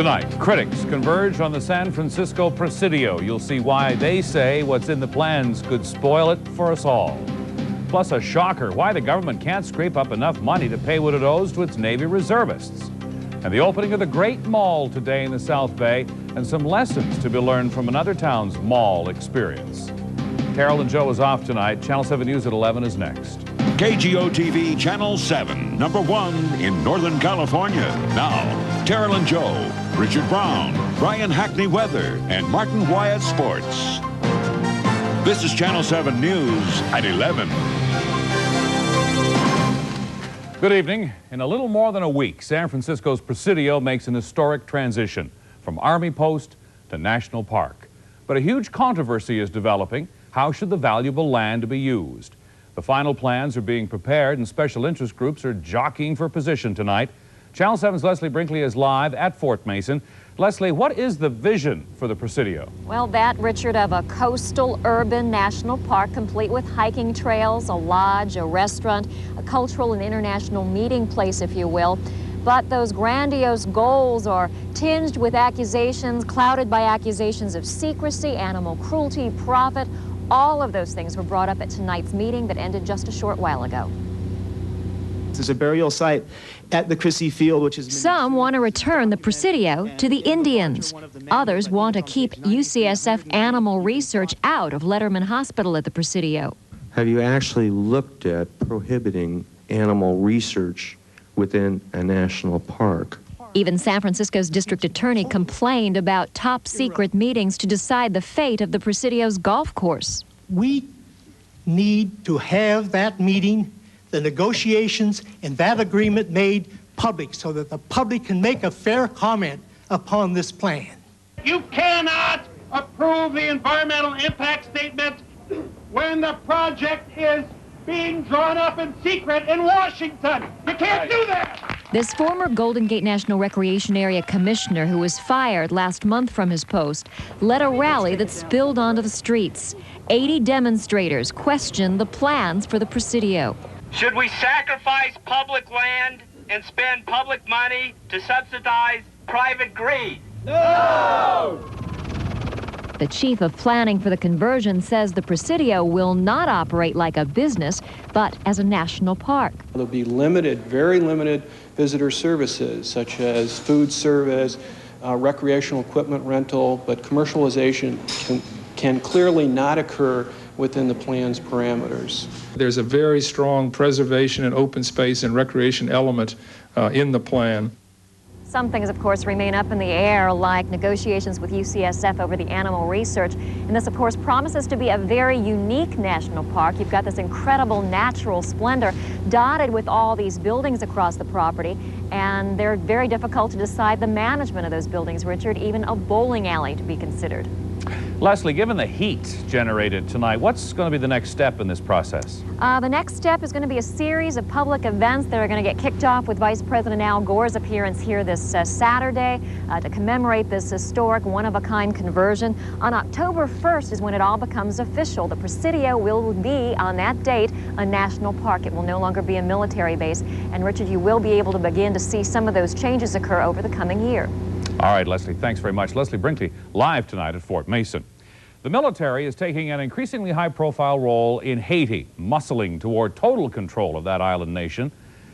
Tonight, critics converge on the San Francisco Presidio. You'll see why they say what's in the plans could spoil it for us all. Plus a shocker, why the government can't scrape up enough money to pay what it owes to its Navy reservists. And the opening of the Great Mall today in the South Bay, and some lessons to be learned from another town's mall experience. Terilyn Joe is off tonight. Channel 7 News at 11 is next. KGO-TV Channel 7, #1 in Northern California. Now, Terilyn Joe, Richard Brown, Brian Hackney Weather, and Martin Wyatt Sports. This is Channel 7 News at 11. Good evening. In a little more than a week, San Francisco's Presidio makes an historic transition from Army Post to National Park. But a huge controversy is developing. How should the valuable land be used? The final plans are being prepared, and special interest groups are jockeying for position tonight. Channel 7's Leslie Brinkley is live at Fort Mason. Leslie, what is the vision for the Presidio? Well, that, Richard, of a coastal urban national park complete with hiking trails, a lodge, a restaurant, a cultural and international meeting place, if you will. But those grandiose goals are tinged with accusations, clouded by accusations of secrecy, animal cruelty, profit. All of those things were brought up at tonight's meeting that ended just a short while ago. There's a burial site at the Chrissy Field, which is... Some want to return the Presidio to the Indians. Others want to keep UCSF animal research out of Letterman Hospital at the Presidio. Have you actually looked at prohibiting animal research within a national park? Even San Francisco's district attorney complained about top-secret meetings to decide the fate of the Presidio's golf course. We need to have that meeting, the negotiations, and that agreement made public so that the public can make a fair comment upon this plan. You cannot approve the environmental impact statement when the project is being drawn up in secret in Washington. You can't do that! This former Golden Gate National Recreation Area commissioner, who was fired last month from his post, led a rally that spilled onto the streets. 80 demonstrators questioned the plans for the Presidio. Should we sacrifice public land and spend public money to subsidize private greed? No! The chief of planning for the conversion says the Presidio will not operate like a business, but as a national park. There'll be limited, very limited visitor services, such as food service, recreational equipment rental, but commercialization can clearly not occur within the plan's parameters. There's a very strong preservation and open space and recreation element in the plan. Some things, of course, remain up in the air, like negotiations with UCSF over the animal research. And this, of course, promises to be a very unique national park. You've got this incredible natural splendor dotted with all these buildings across the property. And they're very difficult to decide the management of those buildings, Richard, even a bowling alley to be considered. Leslie, given the heat generated tonight, what's going to be the next step in this process? The next step is going to be a series of public events that are going to get kicked off with Vice President Al Gore's appearance here this Saturday to commemorate this historic one-of-a-kind conversion. On October 1st is when it all becomes official. The Presidio will be, on that date, a national park. It will no longer be a military base. And, Richard, you will be able to begin to see some of those changes occur over the coming year. All right, Leslie, thanks very much. Leslie Brinkley, live tonight at Fort Mason. The military is taking an increasingly high-profile role in Haiti, muscling toward total control of that island nation.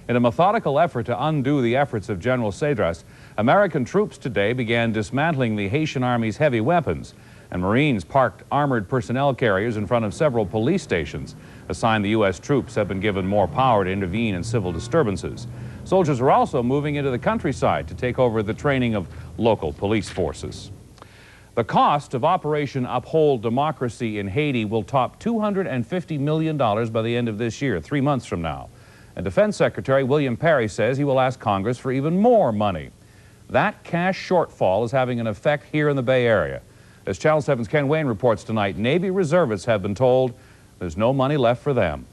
In a methodical effort to undo the efforts of General Cedras, American troops today began dismantling the Haitian Army's heavy weapons, and Marines parked armored personnel carriers in front of several police stations. A sign the U.S. troops have been given more power to intervene in civil disturbances. Soldiers are also moving into the countryside to take over the training of local police forces. The cost of Operation Uphold Democracy in Haiti will top $250 million by the end of this year, 3 months from now. And Defense Secretary William Perry says he will ask Congress for even more money. That cash shortfall is having an effect here in the Bay Area. As Channel 7's Ken Wayne reports tonight, Navy reservists have been told there's no money left for them.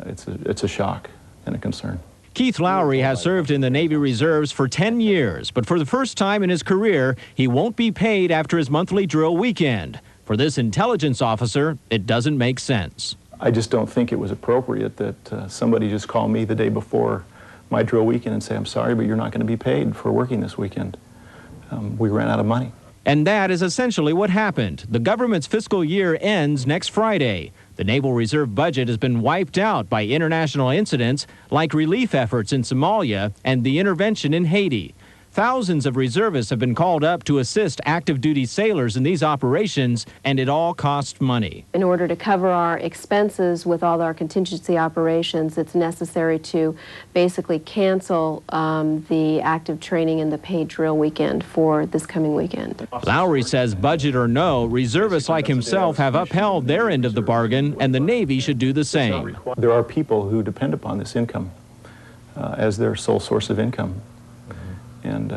It's a shock and a concern. Keith Lowry has served in the Navy Reserves for 10 years, but for the first time in his career, he won't be paid after his monthly drill weekend. For this intelligence officer, it doesn't make sense. I just don't think it was appropriate that somebody just call me the day before my drill weekend and say, I'm sorry, but you're not going to be paid for working this weekend. we ran out of money. And that is essentially what happened. The government's fiscal year ends next Friday. The Naval Reserve budget has been wiped out by international incidents like relief efforts in Somalia and the intervention in Haiti. Thousands of reservists have been called up to assist active duty sailors in these operations, and it all costs money. In order to cover our expenses with all our contingency operations, it's necessary to basically cancel the active training and the paid drill weekend for this coming weekend. Lowry says budget or no, reservists like himself have upheld their end of the bargain, and the Navy should do the same. There are people who depend upon this income as their sole source of income. And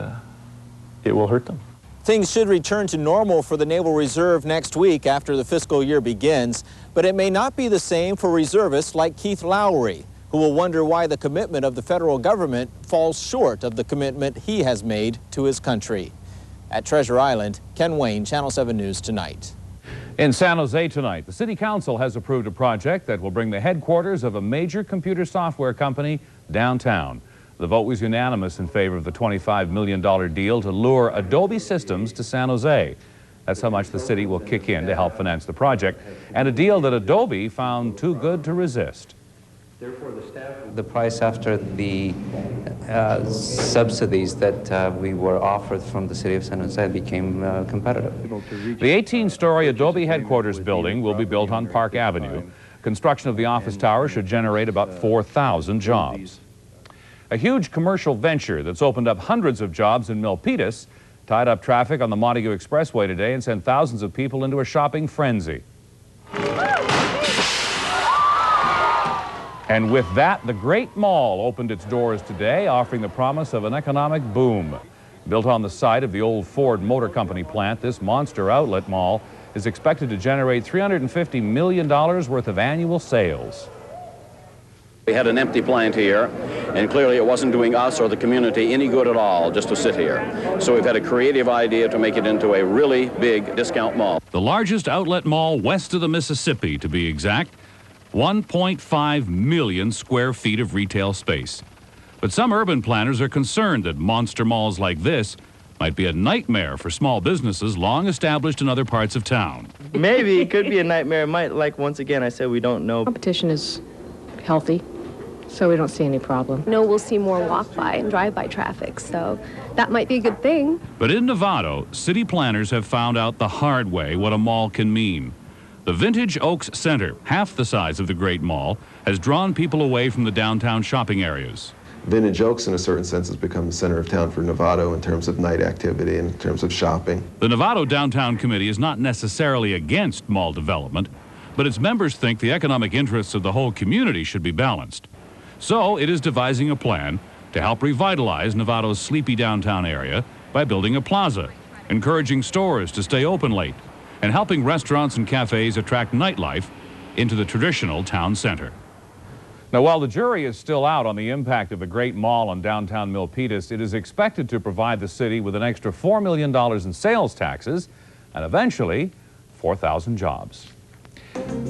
it will hurt them. Things should return to normal for the Naval Reserve next week after the fiscal year begins, but it may not be the same for reservists like Keith Lowry, who will wonder why the commitment of the federal government falls short of the commitment he has made to his country. At Treasure Island, Ken Wayne, Channel 7 News Tonight. In San Jose tonight, the City Council has approved a project that will bring the headquarters of a major computer software company downtown. The vote was unanimous in favor of the $25 million deal to lure Adobe Systems to San Jose. That's how much the city will kick in to help finance the project, and a deal that Adobe found too good to resist. The price after the subsidies that we were offered from the city of San Jose became competitive. The 18-story Adobe headquarters building will be built on Park Avenue. Construction of the office tower should generate about 4,000 jobs. A huge commercial venture that's opened up hundreds of jobs in Milpitas tied up traffic on the Montague Expressway today and sent thousands of people into a shopping frenzy. And with that, the Great Mall opened its doors today, offering the promise of an economic boom. Built on the site of the old Ford Motor Company plant, this monster outlet mall is expected to generate $350 million worth of annual sales. We had an empty plant here, and clearly it wasn't doing us or the community any good at all just to sit here. So we've had a creative idea to make it into a really big discount mall. The largest outlet mall west of the Mississippi, to be exact, 1.5 million square feet of retail space. But some urban planners are concerned that monster malls like this might be a nightmare for small businesses long established in other parts of town. Maybe it could be a nightmare. It might, like once again, I said we don't know. Competition is healthy, so we don't see any problem. No, we'll see more walk-by and drive-by traffic, so that might be a good thing. But in Novato, city planners have found out the hard way what a mall can mean. The Vintage Oaks Center, half the size of the Great Mall, has drawn people away from the downtown shopping areas. Vintage Oaks, in a certain sense, has become the center of town for Novato in terms of night activity and in terms of shopping. The Novato Downtown Committee is not necessarily against mall development, but its members think the economic interests of the whole community should be balanced. So it is devising a plan to help revitalize Novato's sleepy downtown area by building a plaza, encouraging stores to stay open late, and helping restaurants and cafes attract nightlife into the traditional town center. Now, while the jury is still out on the impact of the Great Mall on downtown Milpitas, it is expected to provide the city with an extra $4 million in sales taxes and eventually 4,000 jobs.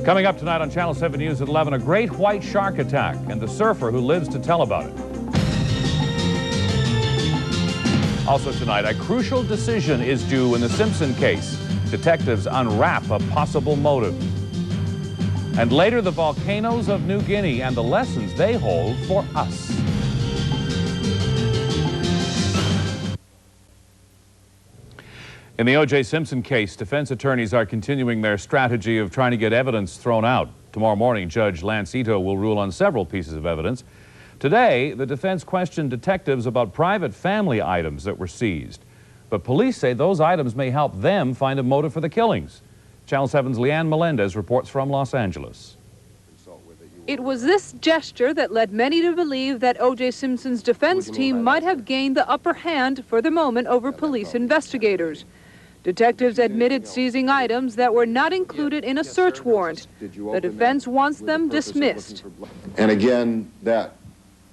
Coming up tonight on Channel 7 News at 11, a great white shark attack and the surfer who lives to tell about it. Also tonight, a crucial decision is due in the Simpson case. Detectives unwrap a possible motive. And later, the volcanoes of New Guinea and the lessons they hold for us. In the O.J. Simpson case, defense attorneys are continuing their strategy of trying to get evidence thrown out. Tomorrow morning, Judge Lance Ito will rule on several pieces of evidence. Today, the defense questioned detectives about private family items that were seized. But police say those items may help them find a motive for the killings. Channel 7's Leanne Melendez reports from Los Angeles. It was this gesture that led many to believe that O.J. Simpson's defense team might have gained the upper hand for the moment over police investigators. Detectives admitted seizing items that were not included in a search warrant. The defense wants them dismissed. And again, that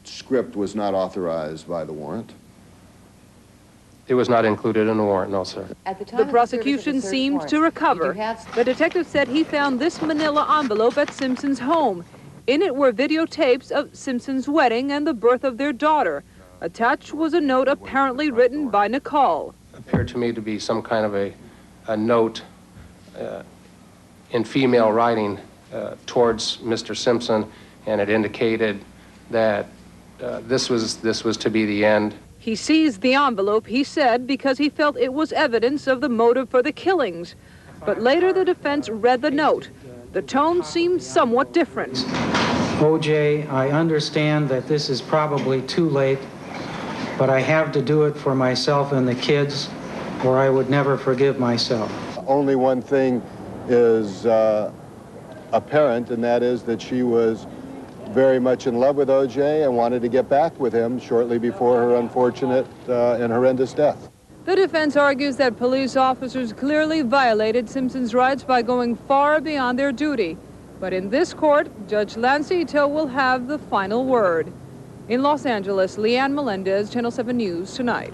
script was not authorized by the warrant. It was not included in the warrant, no, sir. The prosecution seemed to recover. The detective said he found this manila envelope at Simpson's home. In it were videotapes of Simpson's wedding and the birth of their daughter. Attached was a note apparently written by Nicole. appeared to me to be some kind of a note in female writing towards Mr. Simpson, and it indicated that this was to be the end. He seized the envelope, he said, because he felt it was evidence of the motive for the killings. But later the defense read the note. The tone seemed somewhat different. OJ, I understand that this is probably too late, but I have to do it for myself and the kids, or I would never forgive myself. Only one thing is apparent, and that is that she was very much in love with OJ and wanted to get back with him shortly before her unfortunate and horrendous death. The defense argues that police officers clearly violated Simpson's rights by going far beyond their duty. But in this court, Judge Lancito will have the final word. In Los Angeles, Leanne Melendez, Channel 7 News Tonight.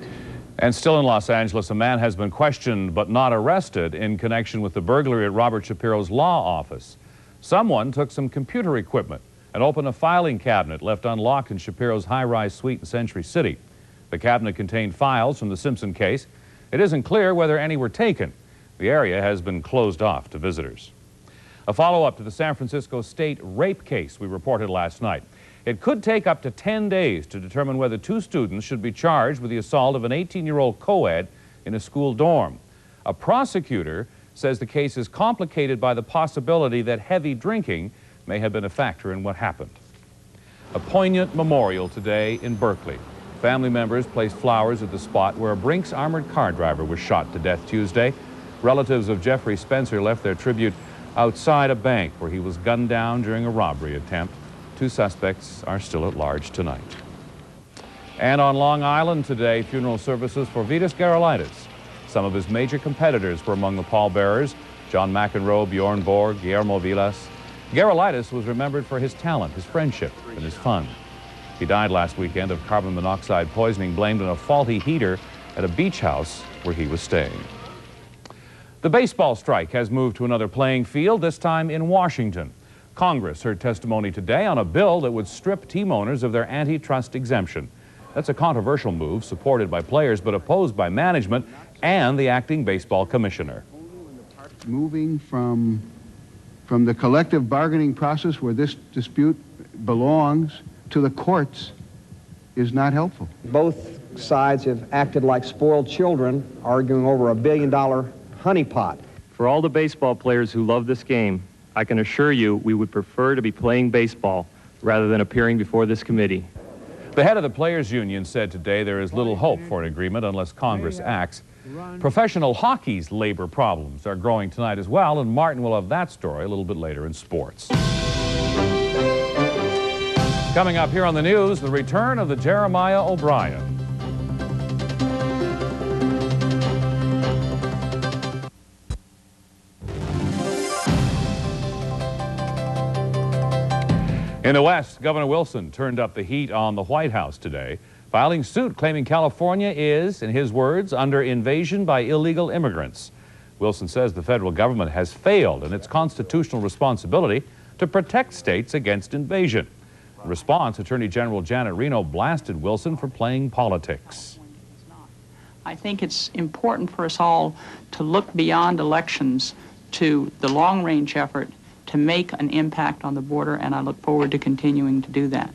And still in Los Angeles, a man has been questioned but not arrested in connection with the burglary at Robert Shapiro's law office. Someone took some computer equipment and opened a filing cabinet left unlocked in Shapiro's high-rise suite in Century City. The cabinet contained files from the Simpson case. It isn't clear whether any were taken. The area has been closed off to visitors. A follow-up to the San Francisco State rape case we reported last night. It could take up to 10 days to determine whether 2 students should be charged with the assault of an 18-year-old co-ed in a school dorm. A prosecutor says the case is complicated by the possibility that heavy drinking may have been a factor in what happened. A poignant memorial today in Berkeley. Family members placed flowers at the spot where a Brinks armored car driver was shot to death Tuesday. Relatives of Jeffrey Spencer left their tribute outside a bank where he was gunned down during a robbery attempt. 2 suspects are still at large tonight. And on Long Island today, funeral services for Vitas Gerulaitis. Some of his major competitors were among the pallbearers: John McEnroe, Bjorn Borg, Guillermo Vilas. Gerulaitis was remembered for his talent, his friendship, and his fun. He died last weekend of carbon monoxide poisoning blamed on a faulty heater at a beach house where he was staying. The baseball strike has moved to another playing field, this time in Washington. Congress heard testimony today on a bill that would strip team owners of their antitrust exemption. That's a controversial move supported by players but opposed by management and the acting baseball commissioner. Moving from the collective bargaining process where this dispute belongs to the courts is not helpful. Both sides have acted like spoiled children, arguing over a $1 billion honeypot. For all the baseball players who love this game, I can assure you we would prefer to be playing baseball rather than appearing before this committee. The head of the Players Union said today there is little hope for an agreement unless Congress acts. Professional hockey's labor problems are growing tonight as well, and Martin will have that story a little bit later in sports. Coming up here on the news, the return of the Jeremiah O'Brien. In the West, Governor Wilson turned up the heat on the White House today, filing suit claiming California is, in his words, under invasion by illegal immigrants. Wilson says the federal government has failed in its constitutional responsibility to protect states against invasion. In response, Attorney General Janet Reno blasted Wilson for playing politics. I think it's important for us all to look beyond elections to the long-range effort to make an impact on the border, and I look forward to continuing to do that.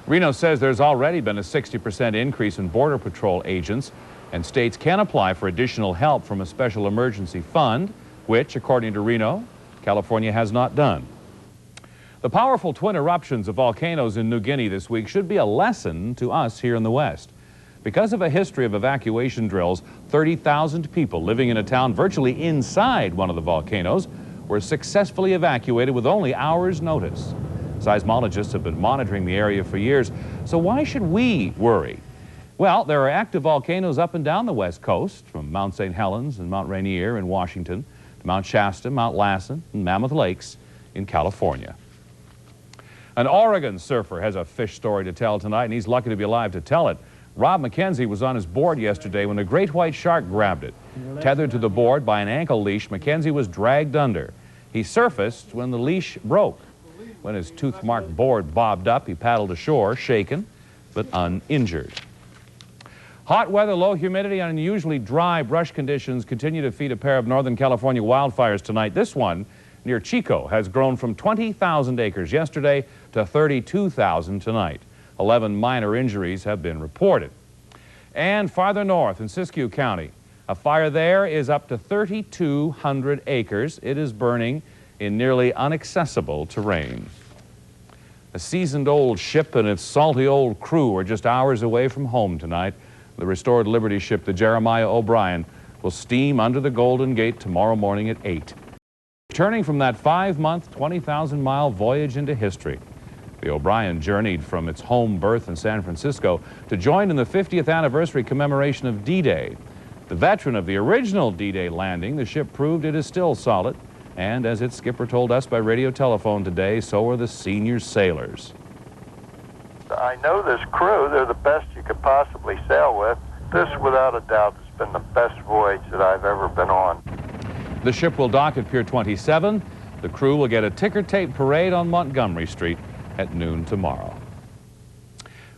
Reno says there's already been a 60% increase in Border Patrol agents, and states can apply for additional help from a special emergency fund, which, according to Reno, California has not done. The powerful twin eruptions of volcanoes in New Guinea this week should be a lesson to us here in the West. Because of a history of evacuation drills, 30,000 people living in a town virtually inside one of the volcanoes were successfully evacuated with only hours' notice. Seismologists have been monitoring the area for years, so why should we worry? Well, there are active volcanoes up and down the West Coast, from Mount St. Helens and Mount Rainier in Washington to Mount Shasta, Mount Lassen, and Mammoth Lakes in California. An Oregon surfer has a fish story to tell tonight, and he's lucky to be alive to tell it. Rob McKenzie was on his board yesterday when a great white shark grabbed it. Tethered to the board by an ankle leash, McKenzie was dragged under. He surfaced when the leash broke. When his tooth-marked board bobbed up, he paddled ashore, shaken but uninjured. Hot weather, low humidity, and unusually dry brush conditions continue to feed a pair of Northern California wildfires tonight. This one near Chico has grown from 20,000 acres yesterday to 32,000 tonight. 11 minor injuries have been reported. And farther north in Siskiyou County, a fire there is up to 3,200 acres. It is burning in nearly inaccessible terrain. A seasoned old ship and its salty old crew are just hours away from home tonight. The restored Liberty ship, the Jeremiah O'Brien, will steam under the Golden Gate tomorrow morning at 8. Returning from that 5-month, 20,000-mile voyage into history, the O'Brien journeyed from its home berth in San Francisco to join in the 50th anniversary commemoration of D-Day. The veteran of the original D-Day landing, the ship proved it is still solid, and as its skipper told us by radio telephone today, so are the senior sailors. I know this crew, they're the best you could possibly sail with. This, without a doubt, has been the best voyage that I've ever been on. The ship will dock at Pier 27. The crew will get a ticker tape parade on Montgomery Street at noon tomorrow.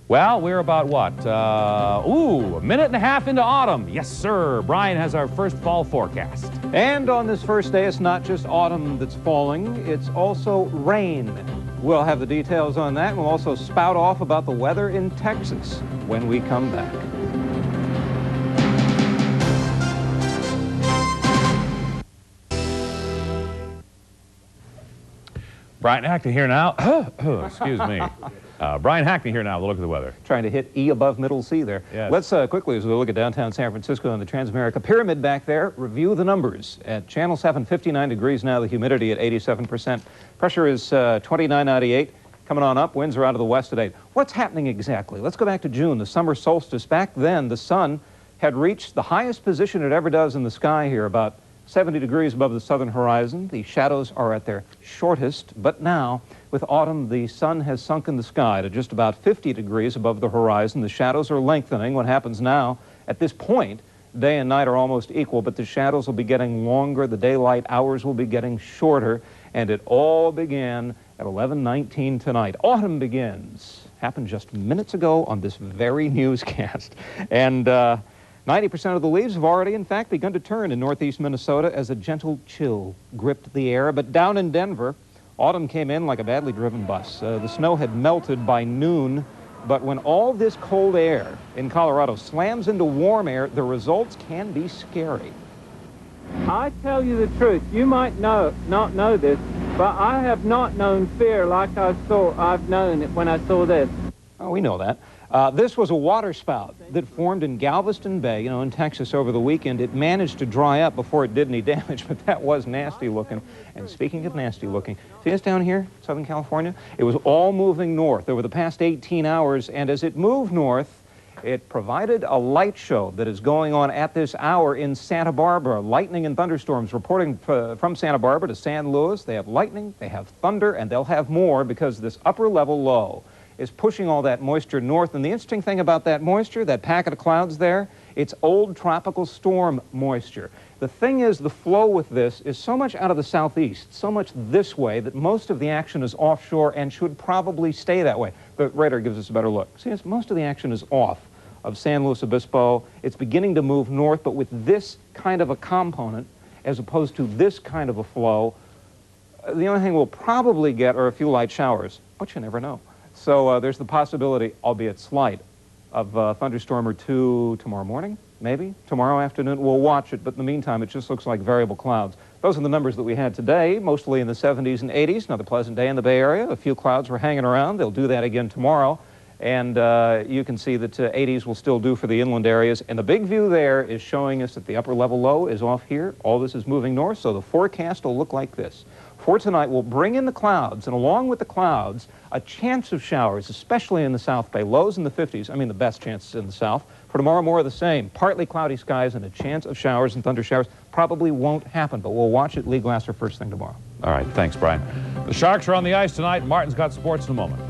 Well, we're about what? A minute and a half into autumn. Yes, sir. Brian has our first fall forecast. And on this first day, it's not just autumn that's falling, it's also rain. We'll have the details on that, and we'll also spout off about the weather in Texas when we come back. Brian Hackney here now. Excuse me. Brian Hackney here now. The look at the weather. Trying to hit E above middle C there. Yes. Let's quickly, as we look at downtown San Francisco and the Transamerica Pyramid back there, review the numbers. At Channel 7, 59 degrees now, the humidity at 87%. Pressure is 2998. Coming on up, winds are out of the west at 8. What's happening exactly? Let's go back to June, the summer solstice. Back then, the sun had reached the highest position it ever does in the sky here, about 70 degrees above the southern horizon. The shadows are at their shortest, but now, with autumn, the sun has sunk in the sky to just about 50 degrees above the horizon. The shadows are lengthening. What happens now, at this point, day and night are almost equal, but the shadows will be getting longer, the daylight hours will be getting shorter, and it all began at 11:19 tonight. Autumn begins. Happened just minutes ago on this very newscast. And 90% of the leaves have already, in fact, begun to turn in northeast Minnesota as a gentle chill gripped the air. But down in Denver, autumn came in like a badly driven bus. The snow had melted by noon, but when all this cold air in Colorado slams into warm air, the results can be scary. I tell you the truth, you might not know this, but I have not known fear like I've known it when I saw this. Oh, we know that. This was a water spout that formed in Galveston Bay, in Texas over the weekend. It managed to dry up before it did any damage, but that was nasty looking. And speaking of nasty looking, see this down here, Southern California? It was all moving north over the past 18 hours, and as it moved north, it provided a light show that is going on at this hour in Santa Barbara. Lightning and thunderstorms reporting from Santa Barbara to San Luis. They have lightning, they have thunder, and they'll have more because this upper level low is pushing all that moisture north. And the interesting thing about that moisture, that packet of clouds there, it's old tropical storm moisture. The thing is, the flow with this is so much out of the southeast, so much this way, that most of the action is offshore and should probably stay that way. The radar gives us a better look. See, most of the action is off of San Luis Obispo. It's beginning to move north, but with this kind of a component, as opposed to this kind of a flow, the only thing we'll probably get are a few light showers, but you never know. So there's the possibility, albeit slight, of a thunderstorm or two tomorrow morning, maybe. Tomorrow afternoon, we'll watch it, but in the meantime, it just looks like variable clouds. Those are the numbers that we had today, mostly in the 70s and 80s. Another pleasant day in the Bay Area. A few clouds were hanging around. They'll do that again tomorrow. And you can see that 80s will still do for the inland areas. And the big view there is showing us that the upper level low is off here. All this is moving north, so the forecast will look like this. For tonight, we'll bring in the clouds, and along with the clouds, a chance of showers, especially in the South Bay. Lows in the 50s, the best chances in the south. For tomorrow, more of the same. Partly cloudy skies and a chance of showers and thunder showers. Probably won't happen, but we'll watch it. Lee Glasser first thing tomorrow. All right, thanks, Brian. The Sharks are on the ice tonight. Martin's got sports in a moment.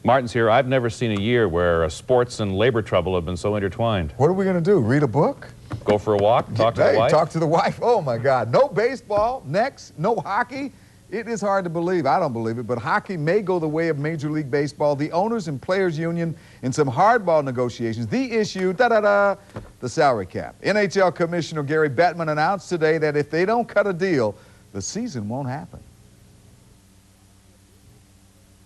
Martin's here. I've never seen a year where sports and labor trouble have been so intertwined. What are we going to do? Read a book? Go for a walk? Talk to the wife? Talk to the wife. Oh, my God. No baseball. Next. No hockey. It is hard to believe. I don't believe it, but hockey may go the way of Major League Baseball. The Owners and Players Union in some hardball negotiations. The issue, the salary cap. NHL Commissioner Gary Bettman announced today that if they don't cut a deal, the season won't happen.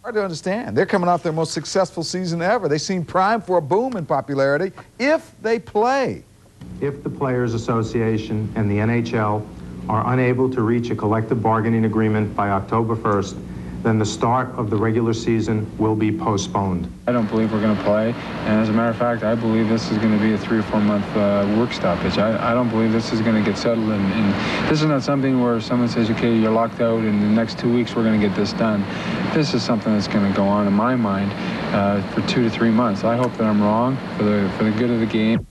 Hard to understand. They're coming off their most successful season ever. They seem primed for a boom in popularity if they play. If the Players Association and the NHL are unable to reach a collective bargaining agreement by October 1st, then the start of the regular season will be postponed. I don't believe we're going to play, and as a matter of fact, I believe this is going to be a 3 or 4 month work stoppage. I don't believe this is going to get settled, and this is not something where someone says, okay, you're locked out, and in the next 2 weeks we're going to get this done. This is something that's going to go on in my mind for 2 to 3 months. I hope that I'm wrong for the good of the game.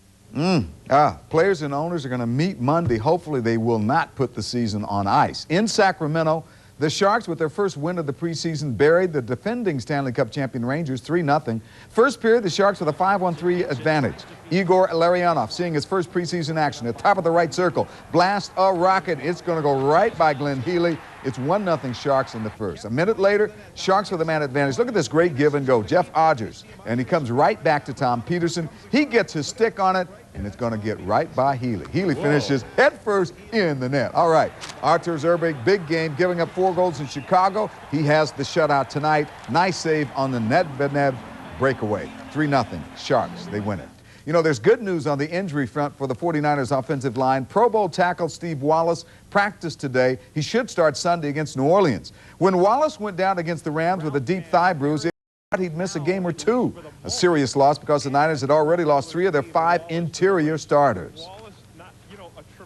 Players and owners are going to meet Monday. Hopefully they will not put the season on ice. In Sacramento, the Sharks, with their first win of the preseason, buried the defending Stanley Cup champion Rangers 3-0. First period, the Sharks with a 5-on-3 advantage. Igor Larionov, seeing his first preseason action at top of the right circle, blast a rocket. It's going to go right by Glenn Healy. It's 1-0 Sharks in the first. A minute later, Sharks with a man advantage. Look at this great give and go. Jeff Odgers, and he comes right back to Tom Peterson. He gets his stick on it, and it's going to get right by Healy. Healy finishes head first in the net. All right, Artur Zerbe, big game, giving up 4 goals in Chicago. He has the shutout tonight. Nice save on the Nedved breakaway. 3-0 Sharks. They win it. You know, there's good news on the injury front for the 49ers offensive line. Pro Bowl tackle Steve Wallace practiced today. He should start Sunday against New Orleans. When Wallace went down against the Rams with a deep thigh bruise, he'd miss a game or 2. A serious loss because the Niners had already lost 3 of their 5 interior starters.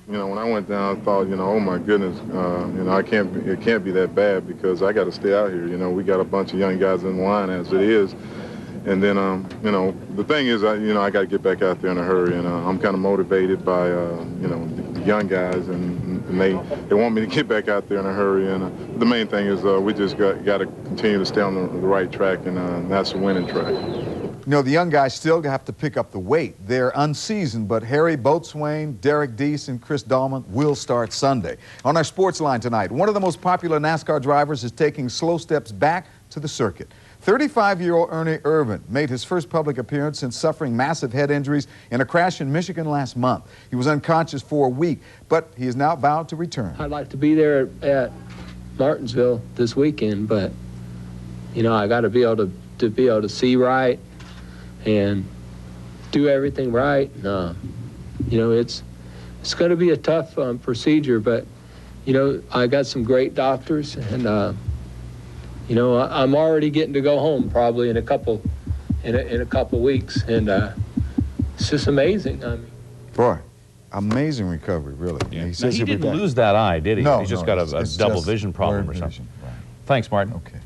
You know, when I went down, I thought, you know, oh my goodness, you know, it can't be that bad because I got to stay out here. You know, we got a bunch of young guys in the line as it is. And then, you know, the thing is, I got to get back out there in a hurry, and I'm kind of motivated by, you know, the young guys, and they want me to get back out there in a hurry. And the main thing is we just got to continue to stay on the right track, and that's a winning track. You know, the young guys still have to pick up the weight. They're unseasoned, but Harry Boatswain, Derek Deese, and Chris Dahlman will start Sunday. On our sports line tonight, one of the most popular NASCAR drivers is taking slow steps back to the circuit. 35-year-old Ernie Irvan made his first public appearance since suffering massive head injuries in a crash in Michigan last month. He was unconscious for a week, but he has now vowed to return. I'd like to be there at Martinsville this weekend, but, you know, I got to be able to see right and do everything right. You know, it's going to be a tough procedure, but, you know, I got some great doctors, and you know, I'm already getting to go home probably in a couple weeks, and it's just amazing. I mean, boy, amazing recovery, really. Yeah. He didn't lose that eye, did he? No, he's just got a double vision problem or something. Right. Thanks, Martin. Okay.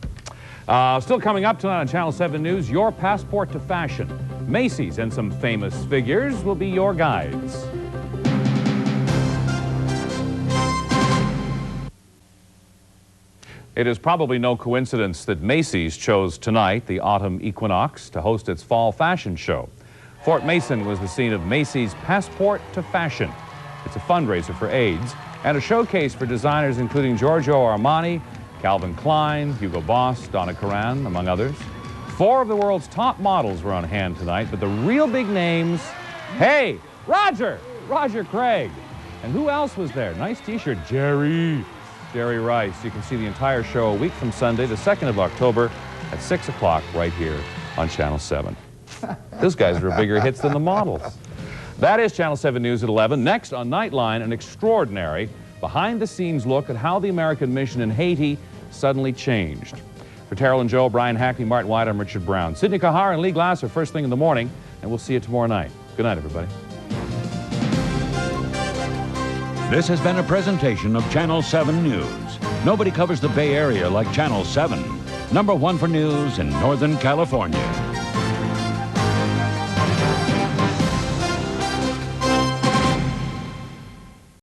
Still coming up tonight on Channel 7 News, your passport to fashion. Macy's and some famous figures will be your guides. It is probably no coincidence that Macy's chose tonight, the autumn equinox, to host its fall fashion show. Fort Mason was the scene of Macy's Passport to Fashion. It's a fundraiser for AIDS and a showcase for designers including Giorgio Armani, Calvin Klein, Hugo Boss, Donna Karan, among others. 4 of the world's top models were on hand tonight, but the real big names, hey, Roger Craig. And who else was there? Nice t-shirt, Jerry Rice. You can see the entire show a week from Sunday, the 2nd of October at 6 o'clock right here on Channel 7. Those guys are bigger hits than the models. That is Channel 7 News at 11. Next on Nightline, an extraordinary behind-the-scenes look at how the American mission in Haiti suddenly changed. For Terilyn Joe, Brian Hackney, Martin Wyatt, I'm Richard Brown. Sidney Kahar and Lee Glass are first thing in the morning, and we'll see you tomorrow night. Good night, everybody. This has been a presentation of Channel 7 News. Nobody covers the Bay Area like Channel 7. #1 for news in Northern California.